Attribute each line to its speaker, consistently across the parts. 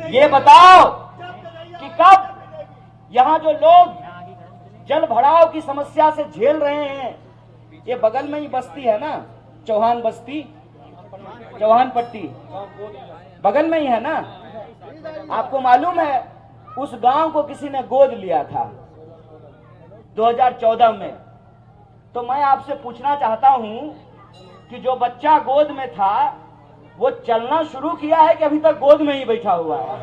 Speaker 1: ये बताओ कि कब यहाँ जो लोग जल भराव की समस्या से झेल रहे हैं, ये बगल में ही बस्ती है ना, चौहान बस्ती, चौहान पट्टी बगल में ही है ना। आपको मालूम है उस गांव को किसी ने गोद लिया था 2014 में। तो मैं आपसे पूछना चाहता हूं कि जो बच्चा गोद में था वो चलना शुरू किया है कि अभी तक गोद में ही बैठा हुआ है?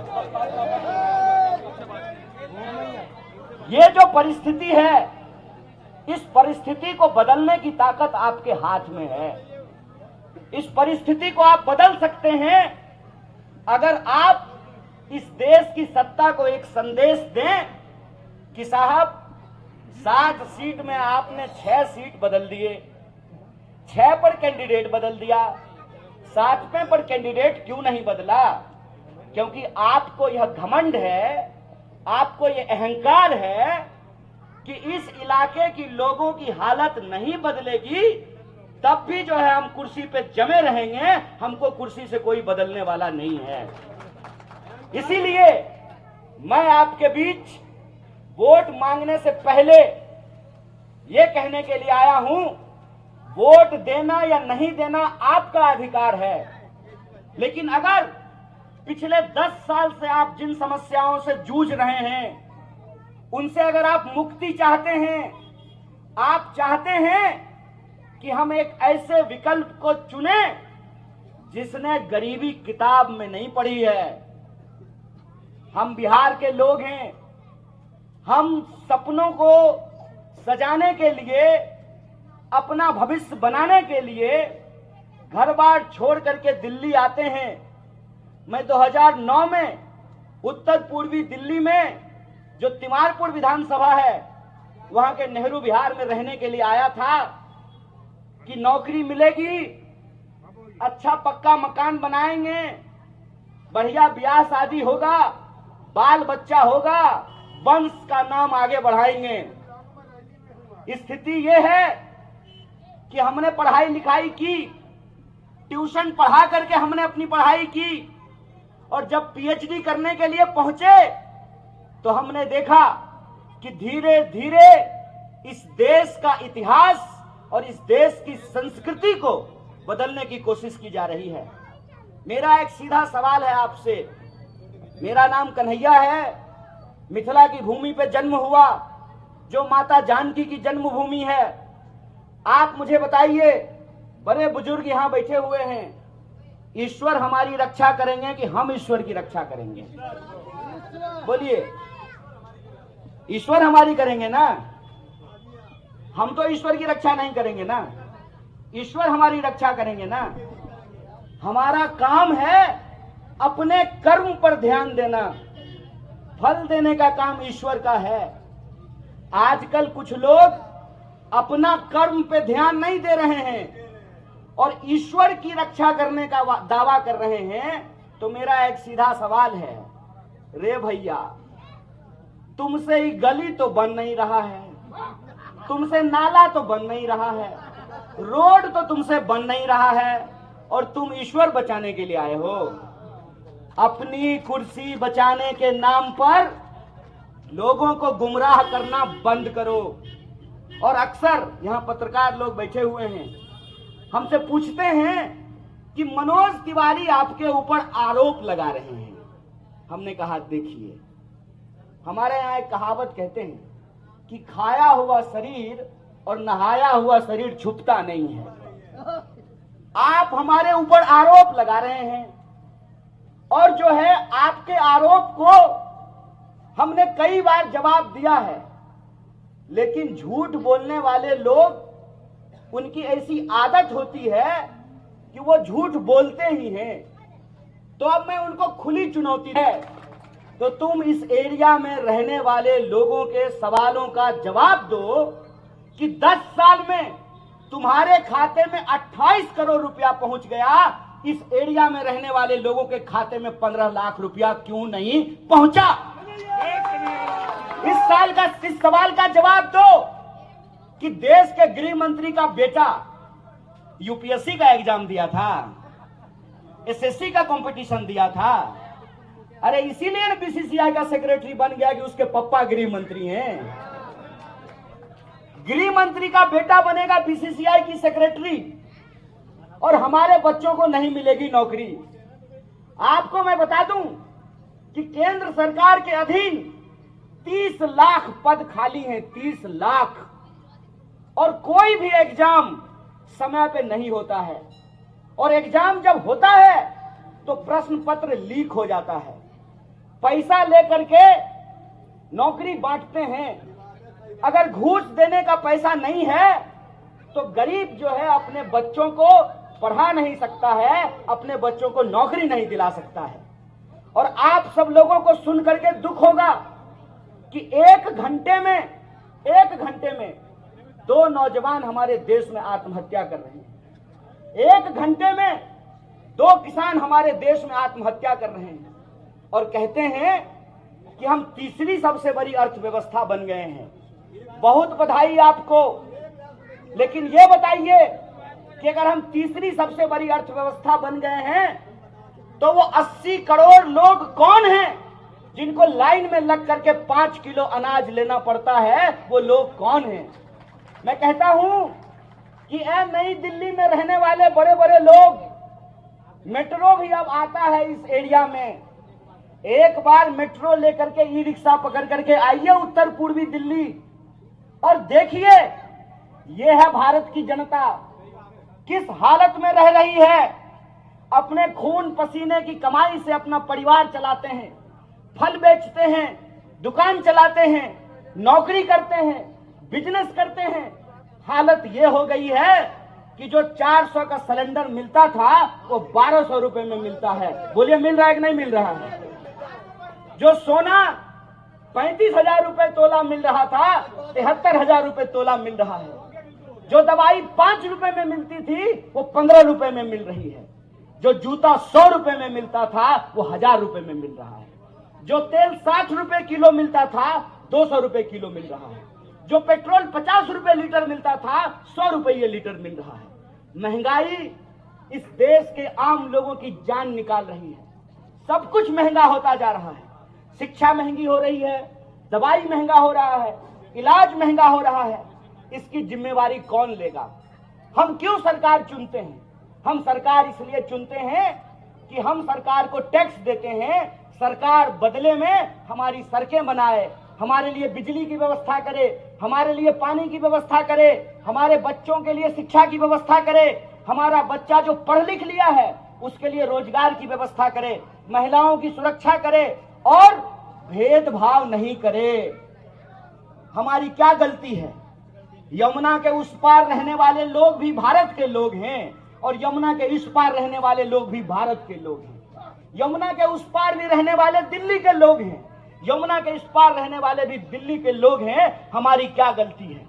Speaker 1: ये जो परिस्थिति है, इस परिस्थिति को बदलने की ताकत आपके हाथ में है। इस परिस्थिति को आप बदल सकते हैं अगर आप इस देश की सत्ता को एक संदेश दें कि साहब 7 सीट में आपने 6 सीट बदल दिए, 6 पर कैंडिडेट बदल दिया, 7वें पर कैंडिडेट क्यों नहीं बदला? क्योंकि आपको यह घमंड है, आपको यह अहंकार है कि इस इलाके की लोगों की हालत नहीं बदलेगी, तब भी जो है हम कुर्सी पे जमे रहेंगे, हमको कुर्सी से कोई बदलने वाला नहीं है। इसीलिए मैं आपके बीच वोट मांगने से पहले ये कहने के लिए आया हूं, वोट देना या नहीं देना आपका अधिकार है, लेकिन अगर पिछले 10 साल से आप जिन समस्याओं से जूझ रहे हैं उनसे अगर आप मुक्ति चाहते हैं, आप चाहते हैं कि हम एक ऐसे विकल्प को चुने जिसने गरीबी किताब में नहीं पढ़ी है। हम बिहार के लोग हैं, हम सपनों को सजाने के लिए, अपना भविष्य बनाने के लिए घर बार छोड़ करके दिल्ली आते हैं। मैं 2009 में उत्तर पूर्वी दिल्ली में जो तिमारपुर विधानसभा है वहां के नेहरू विहार में रहने के लिए आया था कि नौकरी मिलेगी, अच्छा पक्का मकान बनाएंगे, बढ़िया ब्याह शादी होगा, बाल बच्चा होगा, वंश का नाम आगे बढ़ाएंगे। स्थिति ये है कि हमने पढ़ाई लिखाई की, ट्यूशन पढ़ा करके हमने अपनी पढ़ाई की, और जब पीएचडी करने के लिए पहुंचे तो हमने देखा कि धीरे धीरे इस देश का इतिहास और इस देश की संस्कृति को बदलने की कोशिश की जा रही है। मेरा एक सीधा सवाल है आपसे। मेरा नाम कन्हैया है, मिथिला की भूमि पे जन्म हुआ, जो माता जानकी की जन्मभूमि है। आप मुझे बताइए, बड़े बुजुर्ग यहां बैठे हुए हैं, ईश्वर हमारी रक्षा करेंगे कि हम ईश्वर की रक्षा करेंगे? बोलिए, ईश्वर हमारी करेंगे ना? हम तो ईश्वर की रक्षा नहीं करेंगे ना, ईश्वर हमारी रक्षा करेंगे ना। हमारा काम है अपने कर्म पर ध्यान देना, फल देने का काम ईश्वर का है। आजकल कुछ लोग अपना कर्म पे ध्यान नहीं दे रहे हैं और ईश्वर की रक्षा करने का दावा कर रहे हैं। तो मेरा एक सीधा सवाल है, रे भैया, तुमसे ही गली तो बन नहीं रहा है, तुमसे नाला तो बन नहीं रहा है, रोड तो तुमसे बन नहीं रहा है, और तुम ईश्वर बचाने के लिए आए हो। अपनी कुर्सी बचाने के नाम पर लोगों को गुमराह करना बंद करो। और अक्सर यहाँ पत्रकार लोग बैठे हुए हैं, हमसे पूछते हैं कि मनोज तिवारी आपके ऊपर आरोप लगा रहे हैं। हमने कहा, देखिए, हमारे यहाँ एक कहावत कहते हैं कि खाया हुआ शरीर और नहाया हुआ शरीर छुपता नहीं है। आप हमारे ऊपर आरोप लगा रहे हैं, और जो है आपके आरोप को हमने कई बार जवाब दिया है, लेकिन झूठ बोलने वाले लोग, उनकी ऐसी आदत होती है कि वो झूठ बोलते ही हैं। तो अब मैं उनको खुली चुनौती है, तो तुम इस एरिया में रहने वाले लोगों के सवालों का जवाब दो कि 10 साल में तुम्हारे खाते में 28 करोड़ रुपया पहुंच गया, इस एरिया में रहने वाले लोगों के खाते में 15 लाख रुपया क्यों नहीं पहुंचा? इस सवाल का जवाब दो कि देश के गृह मंत्री का बेटा यूपीएससी का एग्जाम दिया था, एसएससी का कंपटीशन दिया था, अरे इसीलिए ना बीसीसीआई का सेक्रेटरी बन गया कि उसके पप्पा गृह मंत्री हैं। गृह मंत्री का बेटा बनेगा बीसीसीआई की सेक्रेटरी, और हमारे बच्चों को नहीं मिलेगी नौकरी। आपको मैं बता दूं कि केंद्र सरकार के अधीन 30 लाख पद खाली हैं, 30 लाख, और कोई भी एग्जाम समय पे नहीं होता है। और एग्जाम जब होता है तो प्रश्न पत्र लीक हो जाता है। पैसा लेकर के नौकरी बांटते हैं। अगर घूस देने का पैसा नहीं है तो गरीब जो है अपने बच्चों को पढ़ा नहीं सकता है, अपने बच्चों को नौकरी नहीं दिला सकता है। और आप सब लोगों को सुन करके दुख होगा कि एक घंटे में 2 नौजवान हमारे देश में आत्महत्या कर रहे हैं। एक घंटे में 2 किसान हमारे देश में आत्महत्या कर रहे हैं, और कहते हैं कि हम तीसरी सबसे बड़ी अर्थव्यवस्था बन गए हैं। बहुत बधाई आपको, लेकिन ये बताइए कि अगर हम तीसरी सबसे बड़ी अर्थव्यवस्था बन गए हैं तो वो 80 करोड़ लोग कौन हैं जिनको लाइन में लग करके 5 किलो अनाज लेना पड़ता है? वो लोग कौन हैं? मैं कहता हूं कि नई दिल्ली में रहने वाले बड़े बड़े लोग, मेट्रो भी अब आता है इस एरिया में। एक बार मेट्रो लेकर के ई रिक्शा पकड़ करके आइए उत्तर पूर्वी दिल्ली और देखिए ये है भारत की जनता किस हालत में रह रही है। अपने खून पसीने की कमाई से अपना परिवार चलाते हैं, फल बेचते हैं, दुकान चलाते हैं, नौकरी करते हैं, बिजनेस करते हैं। हालत ये हो गई है कि जो 400 का सिलेंडर मिलता था वो 1200 रुपए में मिलता है। बोलिए मिल रहा है कि नहीं मिल रहा है? जो सोना 35,000 रुपए तोला मिल रहा था 73,000 रुपए तोला मिल रहा है। जो दवाई 5 रुपए में मिलती थी वो 15 रुपए में मिल रही है। जो जूता 100 रुपए में मिलता था वो 1000 रुपए में मिल रहा है। जो तेल 60 रुपए किलो मिलता था 200 रुपए किलो मिल रहा है। जो पेट्रोल 50 रुपए लीटर मिलता था 100 रुपये लीटर मिल रहा है। महंगाई इस देश के आम लोगों की जान निकाल रही है। सब कुछ महंगा होता जा रहा है। शिक्षा महंगी हो रही है, दवाई महंगा हो रहा है, इलाज महंगा हो रहा है। इसकी जिम्मेवारी कौन लेगा? हम क्यों सरकार चुनते हैं? हम सरकार इसलिए चुनते हैं कि हम सरकार को टैक्स देते हैं, सरकार बदले में हमारी सड़कें बनाए, हमारे लिए बिजली की व्यवस्था करे, हमारे लिए पानी की व्यवस्था करे, हमारे बच्चों के लिए शिक्षा की व्यवस्था करे, हमारा बच्चा जो पढ़ लिख लिया है उसके लिए रोजगार की व्यवस्था करे, महिलाओं की सुरक्षा करे और भेदभाव नहीं करे। हमारी क्या गलती है? यमुना के उस पार रहने वाले लोग भी भारत के लोग हैं और यमुना के इस पार रहने वाले लोग भी भारत के लोग हैं। यमुना के उस पार भी रहने वाले दिल्ली के लोग हैं, यमुना के इस पार रहने वाले भी दिल्ली के लोग हैं। हमारी क्या गलती है?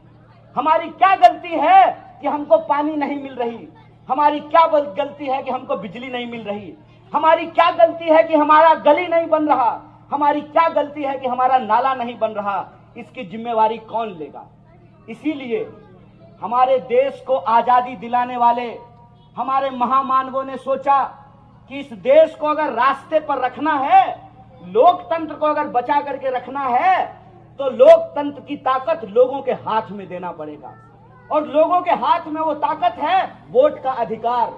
Speaker 1: हमारी क्या गलती है कि हमको पानी नहीं मिल रही? हमारी क्या गलती है कि हमको बिजली नहीं मिल रही? हमारी क्या गलती है कि हमारा गली नहीं बन रहा? हमारी क्या गलती है कि हमारा नाला नहीं बन रहा? इसकी जिम्मेवारी कौन लेगा? इसीलिए हमारे देश को आजादी दिलाने वाले हमारे महामानवों ने सोचा कि इस देश को अगर रास्ते पर रखना है, लोकतंत्र को अगर बचा करके रखना है, तो लोकतंत्र की ताकत लोगों के हाथ में देना पड़ेगा। और लोगों के हाथ में वो ताकत है वोट का अधिकार।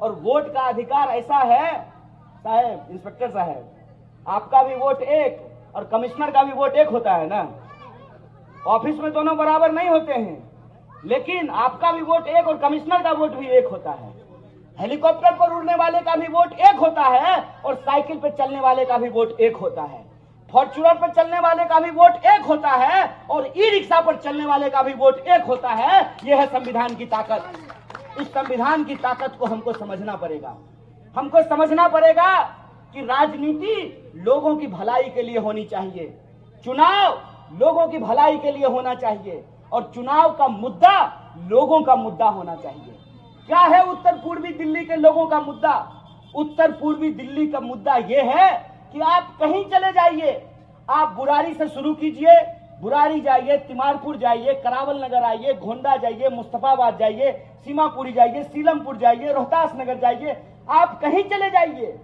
Speaker 1: और वोट का अधिकार ऐसा है, साहब इंस्पेक्टर साहब, आपका भी वोट एक और कमिश्नर का भी वोट एक होता है ना। ऑफिस में दोनों बराबर नहीं होते हैं, लेकिन आपका भी वोट एक और कमिश्नर का वोट भी एक होता है। हेलीकॉप्टर पर उड़ने वाले का भी वोट एक होता है और साइकिल पर चलने वाले का भी वोट एक होता है। फॉर्च्यूनर पर चलने वाले का भी वोट एक होता है और ई रिक्शा पर चलने वाले का भी वोट एक होता है। यह है संविधान की ताकत। इस संविधान की ताकत को हमको समझना पड़ेगा। हमको समझना पड़ेगा कि राजनीति लोगों की भलाई के लिए होनी चाहिए, चुनाव लोगों की भलाई के लिए होना चाहिए और चुनाव का मुद्दा लोगों का मुद्दा होना चाहिए। क्या है उत्तर पूर्वी दिल्ली के लोगों का मुद्दा? उत्तर पूर्वी दिल्ली का मुद्दा यह है कि आप कहीं चले जाइए, आप बुरारी से शुरू कीजिए, बुरारी जाइए, तिमारपुर जाइए, करावल नगर आइए, गोंडा जाइए, मुस्तफाबाद जाइए, सीमापुरी जाइए, सीलमपुर जाइए, रोहतास नगर जाइए, आप कहीं चले जाइए,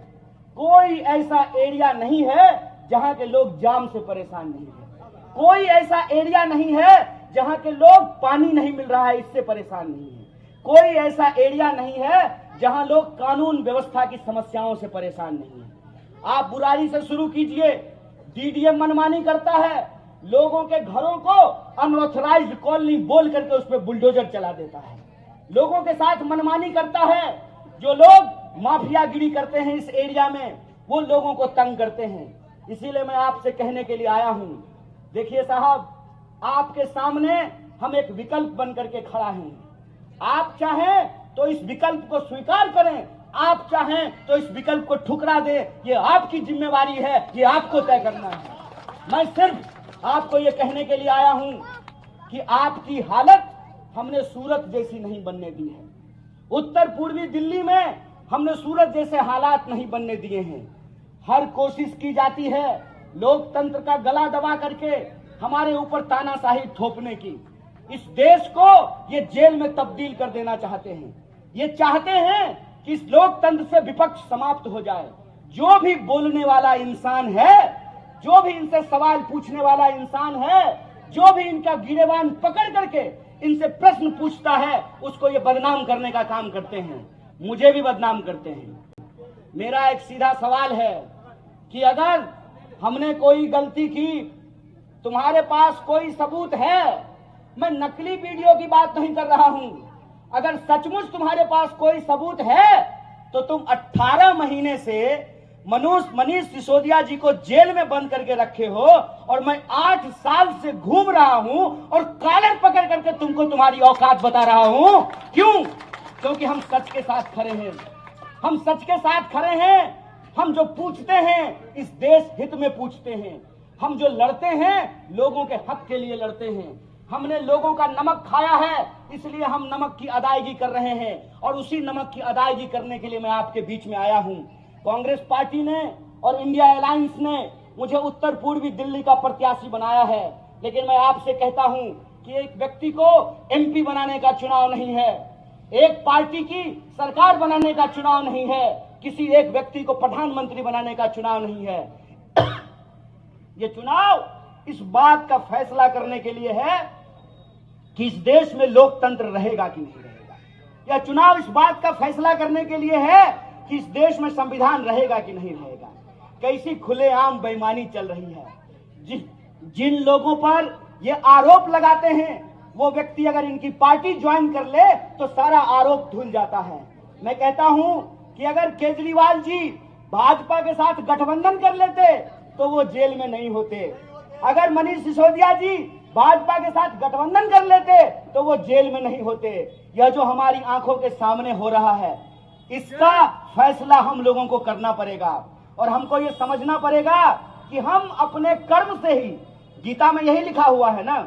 Speaker 1: कोई ऐसा एरिया नहीं है जहां के लोग जाम से परेशान नहीं है, कोई ऐसा एरिया नहीं है जहां के लोग पानी नहीं मिल रहा है इससे परेशान नहीं है, कोई ऐसा एरिया नहीं है जहां लोग कानून व्यवस्था की समस्याओं से परेशान नहीं है। आप बुराई से शुरू कीजिए, डीडीएम मनमानी करता है, लोगों के घरों को अनऑथराइज्ड कॉलोनी बोल करके उस पर बुलडोजर चला देता है, लोगों के साथ मनमानी करता है। जो लोग माफियागिरी करते हैं इस एरिया में वो लोगों को तंग करते हैं। इसीलिए मैं आपसे कहने के लिए आया हूं, देखिए साहब, आपके सामने हम एक विकल्प बन करके खड़ा हैं। आप चाहें तो इस विकल्प को स्वीकार करें, आप चाहें तो इस विकल्प को ठुकरा दें, ये आपकी जिम्मेवारी है, ये आपको तय करना है। मैं सिर्फ आपको ये कहने के लिए आया हूं कि आपकी हालत हमने सूरत जैसी नहीं बनने दी है। उत्तर पूर्वी दिल्ली में हमने सूरत जैसे हालात नहीं बनने दिए हैं। हर कोशिश की जाती है लोकतंत्र का गला दबा करके हमारे ऊपर तानाशाही थोपने की। इस देश को ये जेल में तब्दील कर देना चाहते हैं। ये चाहते हैं कि इस लोकतंत्र से विपक्ष समाप्त हो जाए। जो भी बोलने वाला इंसान है, जो भी इनसे सवाल पूछने वाला इंसान है, जो भी इनका गिरेबान पकड़ करके इनसे प्रश्न पूछता है, उसको ये बदनाम करने का काम करते हैं, मुझे भी बदनाम करते हैं। मेरा एक सीधा सवाल है कि अगर हमने कोई गलती की, तुम्हारे पास कोई सबूत है, मैं नकली वीडियो की बात नहीं कर रहा हूं, अगर सचमुच तुम्हारे पास कोई सबूत है तो तुम 18 महीने से मनीष सिसोदिया जी को जेल में बंद करके रखे हो और मैं 8 साल से घूम रहा हूं और कॉलर पकड़ करके तुमको तुम्हारी औकात बता रहा हूं। क्यों? क्योंकि हम सच के साथ खड़े हैं, हम सच के साथ खड़े हैं। हम जो पूछते हैं इस देश हित में पूछते हैं, हम जो लड़ते हैं लोगों के हक के लिए लड़ते हैं। हमने लोगों का नमक खाया है, इसलिए हम नमक की अदायगी कर रहे हैं और उसी नमक की अदायगी करने के लिए मैं आपके बीच में आया हूं। कांग्रेस पार्टी ने और इंडिया अलायंस ने मुझे उत्तर पूर्वी दिल्ली का प्रत्याशी बनाया है, लेकिन मैं आपसे कहता हूं कि एक व्यक्ति को एमपी बनाने का चुनाव नहीं है, एक पार्टी की सरकार बनाने का चुनाव नहीं है, किसी एक व्यक्ति को प्रधानमंत्री बनाने का चुनाव नहीं है। ये चुनाव इस बात का फैसला करने के लिए है कि इस देश में लोकतंत्र रहेगा कि नहीं रहेगा। यह चुनाव इस बात का फैसला करने के लिए है कि इस देश में संविधान रहेगा कि नहीं रहेगा। कैसी खुलेआम बेईमानी चल रही है। जिन लोगों पर ये आरोप लगाते हैं वो व्यक्ति अगर इनकी पार्टी ज्वाइन कर ले तो सारा आरोप धुल जाता है। मैं कहता हूं कि अगर केजरीवाल जी भाजपा के साथ गठबंधन कर लेते तो वो जेल में नहीं होते, अगर मनीष सिसोदिया जी भाजपा के साथ गठबंधन कर लेते तो वो जेल में नहीं होते। यह जो हमारी आंखों के सामने हो रहा है, इसका फैसला हम लोगों को करना पड़ेगा और हमको ये समझना पड़ेगा कि हम अपने कर्म से ही, गीता में यही लिखा हुआ है ना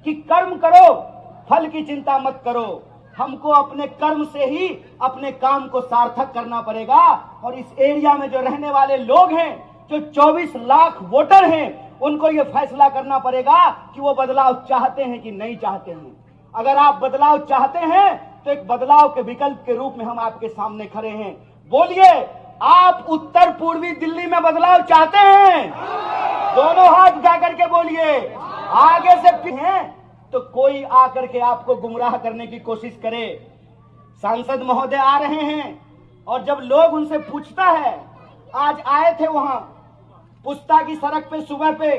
Speaker 1: कि कर्म करो फल की चिंता मत करो। हमको अपने कर्म से ही अपने काम को सार्थक करना पड़ेगा। और इस एरिया में जो रहने वाले लोग हैं, जो 24 लाख वोटर हैं, उनको ये फैसला करना पड़ेगा कि वो बदलाव चाहते हैं कि नहीं चाहते हैं। अगर आप बदलाव चाहते हैं तो एक बदलाव के विकल्प के रूप में हम आपके सामने खड़े हैं। बोलिए, आप उत्तर पूर्वी दिल्ली में बदलाव चाहते हैं? दोनों हाथ उठा करके बोलिए। आगे से हैं तो कोई आकर के आपको गुमराह करने की कोशिश करे। सांसद महोदय आ रहे हैं और जब लोग उनसे पूछता है, आज आए थे वहां पुस्ता की सड़क पे सुबह पे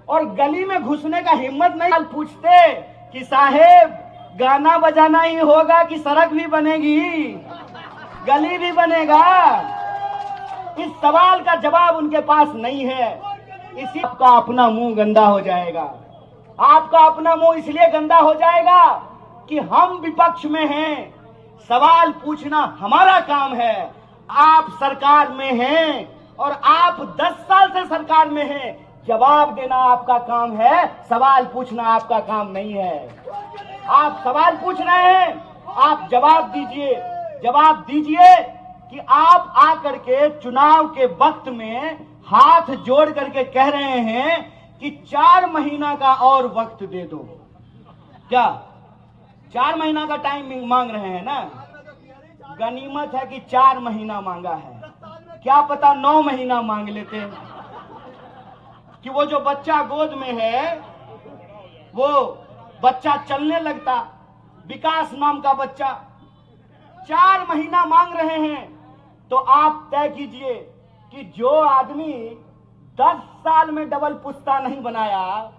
Speaker 1: और गली में घुसने का हिम्मत नहीं, पूछते कि साहेब गाना बजाना ही होगा कि सड़क भी बनेगी, गली भी बनेगा? इस सवाल का जवाब उनके पास नहीं है। इसी आपका अपना मुंह गंदा हो जाएगा। आपका अपना मुंह इसलिए गंदा हो जाएगा कि हम विपक्ष में हैं, सवाल पूछना हमारा काम है। आप सरकार में हैं और आप 10 साल से सरकार में हैं, जवाब देना आपका काम है, सवाल पूछना आपका काम नहीं है। आप सवाल पूछ रहे हैं, आप जवाब दीजिए। जवाब दीजिए कि आप आकर के चुनाव के वक्त में हाथ जोड़ करके कह रहे हैं कि 4 महीना का और वक्त दे दो। क्या 4 महीना का टाइम मांग रहे हैं ना? गनीमत है कि 4 महीना मांगा है। क्या पता 9 महीना मांग लेते कि वो जो बच्चा गोद में है वो बच्चा चलने लगता, विकास नाम का बच्चा। 4 महीना मांग रहे हैं। तो आप तय कीजिए कि जो आदमी 10 साल में डबल पुश्ता नहीं बनाया,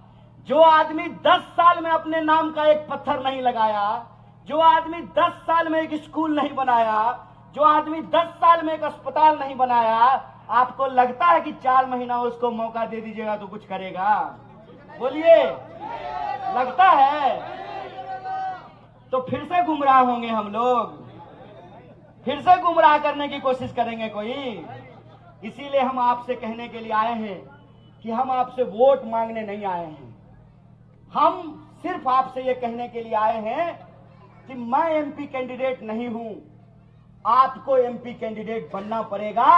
Speaker 1: जो आदमी 10 साल में अपने नाम का एक पत्थर नहीं लगाया, जो आदमी 10 साल में एक स्कूल नहीं बनाया, जो आदमी 10 साल में एक अस्पताल नहीं बनाया, आपको लगता है कि 4 महीना उसको मौका दे दीजिएगा तो कुछ करेगा? बोलिए, लगता है? तो फिर से गुमराह होंगे हम लोग, फिर से गुमराह करने की कोशिश करेंगे कोई। इसीलिए हम आपसे कहने के लिए आए हैं कि हम आपसे वोट मांगने नहीं आए हैं। हम सिर्फ आपसे ये कहने के लिए आए हैं कि मैं एमपी कैंडिडेट नहीं हूं, आपको एमपी कैंडिडेट बनना पड़ेगा।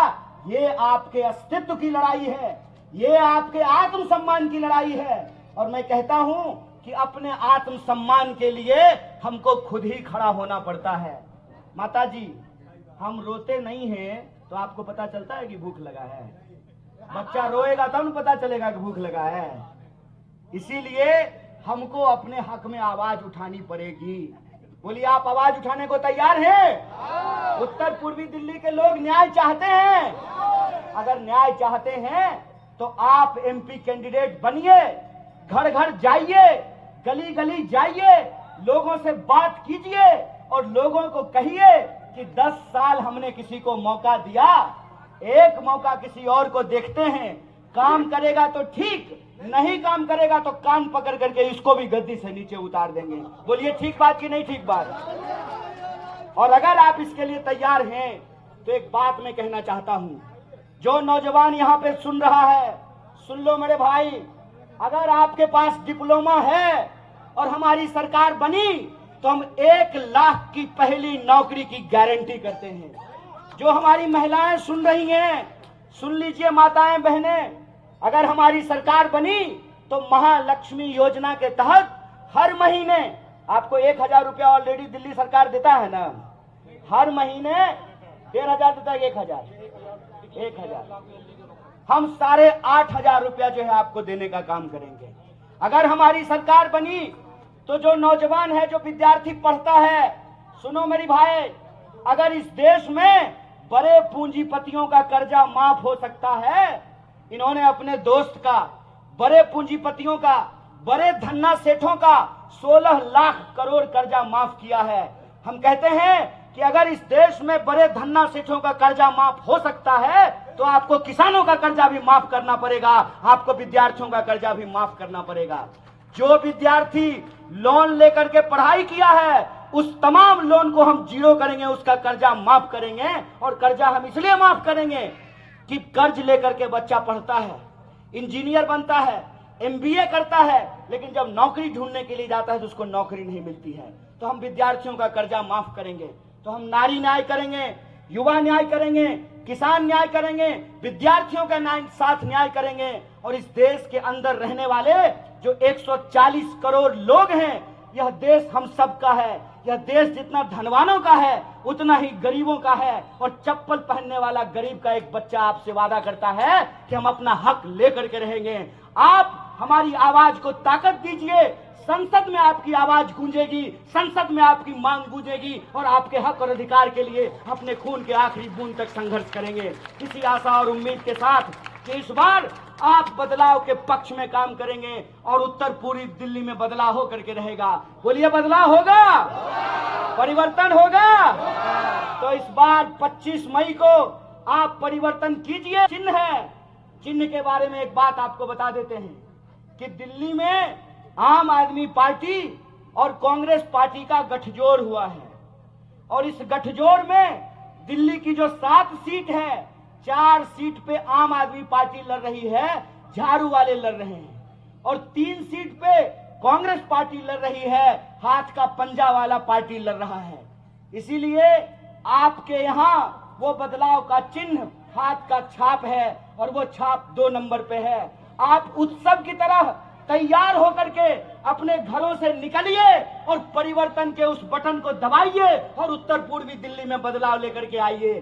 Speaker 1: ये आपके अस्तित्व की लड़ाई है, ये आपके आत्मसम्मान की लड़ाई है। और मैं कहता हूं कि अपने आत्मसम्मान के लिए हमको खुद ही खड़ा होना पड़ता है। माता जी, हम रोते नहीं हैं तो आपको पता चलता है कि भूख लगा है। बच्चा रोएगा तब न पता चलेगा कि भूख लगा है। इसीलिए हमको अपने हक में आवाज उठानी पड़ेगी। बोलिए, आप आवाज उठाने को तैयार हैं? उत्तर पूर्वी दिल्ली के लोग न्याय चाहते हैं। अगर न्याय चाहते हैं तो आप एमपी कैंडिडेट बनिए, घर घर जाइए, गली गली जाइए, लोगों से बात कीजिए और लोगों को कहिए कि 10 साल हमने किसी को मौका दिया, एक मौका किसी और को देखते हैं। काम करेगा तो ठीक, नहीं काम करेगा तो कान पकड़ करके इसको भी गद्दी से नीचे उतार देंगे। बोलिए, ठीक बात कि नहीं ठीक बात? और अगर आप इसके लिए तैयार हैं तो एक बात मैं कहना चाहता हूं, जो नौजवान यहां पे सुन रहा है, सुन लो मेरे भाई। अगर आपके पास डिप्लोमा है और हमारी सरकार बनी तो हम 1 लाख की पहली नौकरी की गारंटी करते हैं। जो हमारी महिलाएं सुन रही हैं, सुन लीजिए माताएं बहनें, अगर हमारी सरकार बनी तो महालक्ष्मी योजना के तहत हर महीने आपको 1000 रुपया ऑलरेडी दिल्ली सरकार देता है ना, हर महीने 1500 देता है। 1000 हम 8500 रुपया जो है आपको देने का काम करेंगे। अगर हमारी सरकार बनी तो जो नौजवान है, जो विद्यार्थी पढ़ता है, सुनो मेरी भाई, अगर इस देश में बड़े पूंजीपतियों का कर्जा माफ हो सकता है, इन्होंने अपने दोस्त का, बड़े पूंजीपतियों का, बड़े धन्ना सेठों का 16 लाख करोड़ कर्जा माफ किया है। हम कहते हैं कि अगर इस देश में बड़े धन्ना सेठों का कर्जा माफ हो सकता है तो आपको किसानों का कर्जा भी माफ करना पड़ेगा, आपको विद्यार्थियों का कर्जा भी माफ करना पड़ेगा। जो विद्यार्थी लोन लेकर के पढ़ाई किया है उस तमाम लोन को हम जीरो करेंगे, उसका कर्जा माफ करेंगे। और कर्जा हम इसलिए माफ करेंगे कि कर्ज लेकर के बच्चा पढ़ता है, इंजीनियर बनता है, एमबीए करता है, लेकिन जब नौकरी ढूंढने के लिए जाता है तो उसको नौकरी नहीं मिलती है। तो हम विद्यार्थियों का कर्जा माफ करेंगे। तो हम नारी न्याय करेंगे, युवा न्याय करेंगे, किसान न्याय करेंगे, विद्यार्थियों का साथ न्याय करेंगे। और इस देश के अंदर रहने वाले जो 140 करोड़ लोग हैं, यह देश हम सबका है। यह देश जितना धनवानों का है उतना ही गरीबों का है। और चप्पल पहनने वाला गरीब का एक बच्चा आपसे वादा करता है कि हम अपना हक लेकर के रहेंगे। आप हमारी आवाज को ताकत दीजिए, संसद में आपकी आवाज गूंजेगी, संसद में आपकी मांग गूंजेगी और आपके हक और अधिकार के लिए अपने खून के आखिरी बूंद तक संघर्ष करेंगे। इसी आशा और उम्मीद के साथ कि इस बार आप बदलाव के पक्ष में काम करेंगे और उत्तर पूर्वी दिल्ली में बदलाव होकर के रहेगा। बोलिए, बदलाव होगा, परिवर्तन होगा। तो इस बार 25 मई को आप परिवर्तन कीजिए। चिन्ह है, चिन्ह के बारे में एक बात आपको बता देते हैं कि दिल्ली में आम आदमी पार्टी और कांग्रेस पार्टी का गठजोड़ हुआ है। और इस गठजोड़ में दिल्ली की जो 7 सीट है, 4 सीट पे आम आदमी पार्टी लड़ रही है, झाड़ू वाले लड़ रहे हैं। और 3 सीट पे कांग्रेस पार्टी लड़ रही है, हाथ का पंजा वाला पार्टी लड़ रहा है। इसीलिए आपके यहाँ वो बदलाव का चिन्ह हाथ का छाप है और वो छाप 2 नंबर पे है। आप उत्सव की तरह तैयार होकर के अपने घरों से निकलिए और परिवर्तन के उस बटन को दबाइए और उत्तर पूर्वी दिल्ली में बदलाव लेकर के आइए।